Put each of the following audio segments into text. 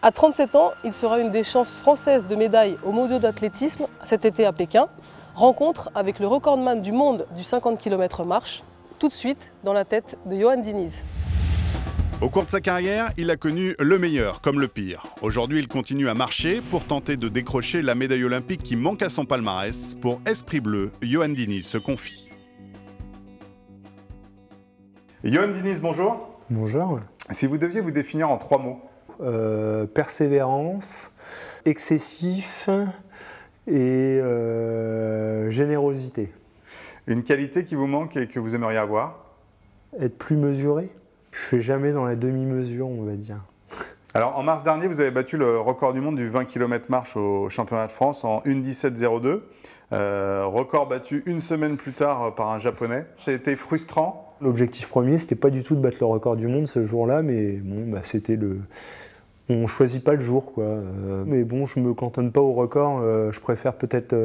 À 37 ans, il sera une des chances françaises de médaille aux mondiaux d'athlétisme cet été à Pékin. Rencontre avec le recordman du monde du 50 km marche, tout de suite dans la tête de Johan Diniz. Au cours de sa carrière, il a connu le meilleur comme le pire. Aujourd'hui, il continue à marcher pour tenter de décrocher la médaille olympique qui manque à son palmarès. Pour Esprit Bleu, Johan Diniz se confie. Johan Diniz, bonjour. Bonjour. Si vous deviez vous définir en 3 mots. Persévérance, excessif et générosité. Une qualité qui vous manque et que vous aimeriez avoir? Être plus mesuré. Je fais jamais dans la demi-mesure, on va dire. Alors, en mars dernier, vous avez battu le record du monde du 20 km marche au championnat de France en 1:17:02. Record battu une semaine plus tard par un Japonais. Ça a été frustrant. L'objectif premier, c'était pas du tout de battre le record du monde ce jour-là, mais bon, c'était le... On choisit pas le jour, quoi. Mais bon, je me cantonne pas au record. Je préfère peut-être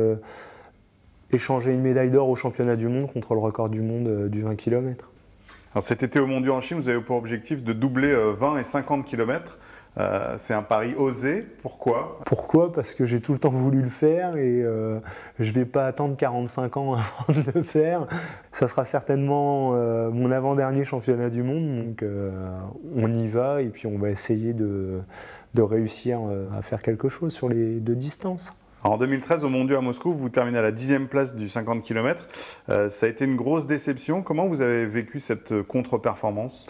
échanger une médaille d'or au championnat du monde contre le record du monde du 20 km. Alors cet été aux Mondiaux en Chine, vous avez pour objectif de doubler 20 et 50 km. C'est un pari osé. Pourquoi? Pourquoi? Parce que j'ai tout le temps voulu le faire et je ne vais pas attendre 45 ans avant de le faire. Ça sera certainement mon avant-dernier championnat du monde. Donc on y va et puis on va essayer de réussir à faire quelque chose sur les 2 distances. En 2013, aux Mondiaux à Moscou, vous terminez à la 10e place du 50 km. Ça a été une grosse déception. Comment vous avez vécu cette contre-performance?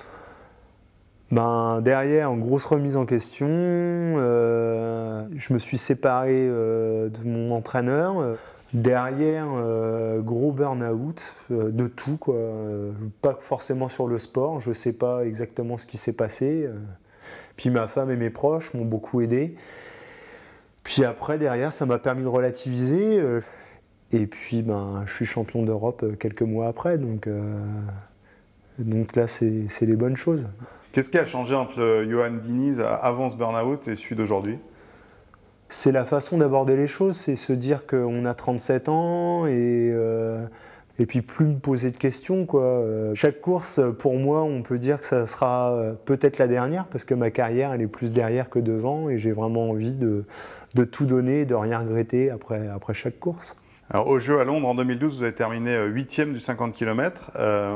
Derrière, une grosse remise en question. Je me suis séparé de mon entraîneur. Derrière, gros burn-out de tout, quoi. Pas forcément sur le sport. Je ne sais pas exactement ce qui s'est passé. Puis ma femme et mes proches m'ont beaucoup aidé. Puis après, derrière, ça m'a permis de relativiser. Et puis, je suis champion d'Europe quelques mois après. Donc là, c'est les bonnes choses. Qu'est-ce qui a changé entre Johan Diniz avant ce burn-out et celui d'aujourd'hui? C'est la façon d'aborder les choses. C'est se dire qu'on a 37 ans et puis plus me poser de questions, quoi. Chaque course, pour moi, on peut dire que ça sera peut-être la dernière parce que ma carrière, elle est plus derrière que devant et j'ai vraiment envie de tout donner et de rien regretter après chaque course. Alors, aux Jeux à Londres en 2012, vous avez terminé 8e du 50 km.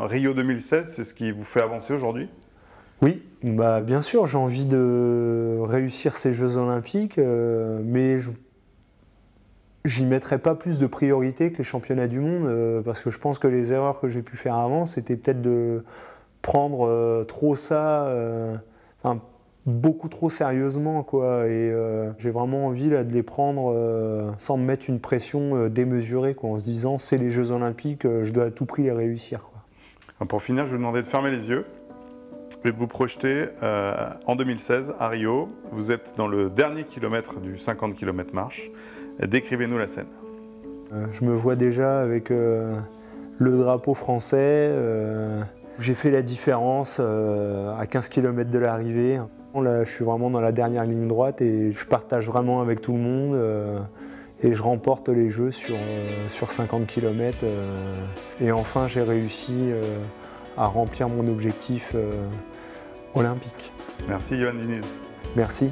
Rio 2016, c'est ce qui vous fait avancer aujourd'hui? Oui, bien sûr, j'ai envie de réussir ces Jeux Olympiques, mais j'y mettrai pas plus de priorité que les championnats du monde, parce que je pense que les erreurs que j'ai pu faire avant, c'était peut-être de prendre trop ça, beaucoup trop sérieusement, quoi. Et j'ai vraiment envie là, de les prendre sans me mettre une pression démesurée, quoi, en se disant c'est les Jeux Olympiques, je dois à tout prix les réussir, quoi. Pour finir, je vais vous demander de fermer les yeux et de vous projeter en 2016 à Rio. Vous êtes dans le dernier kilomètre du 50 km marche. Décrivez-nous la scène. Je me vois déjà avec le drapeau français. J'ai fait la différence à 15 km de l'arrivée. Là, je suis vraiment dans la dernière ligne droite et je partage vraiment avec tout le monde. Et je remporte les Jeux sur 50 km. Et enfin, j'ai réussi à remplir mon objectif olympique. Merci Johan Diniz. Merci.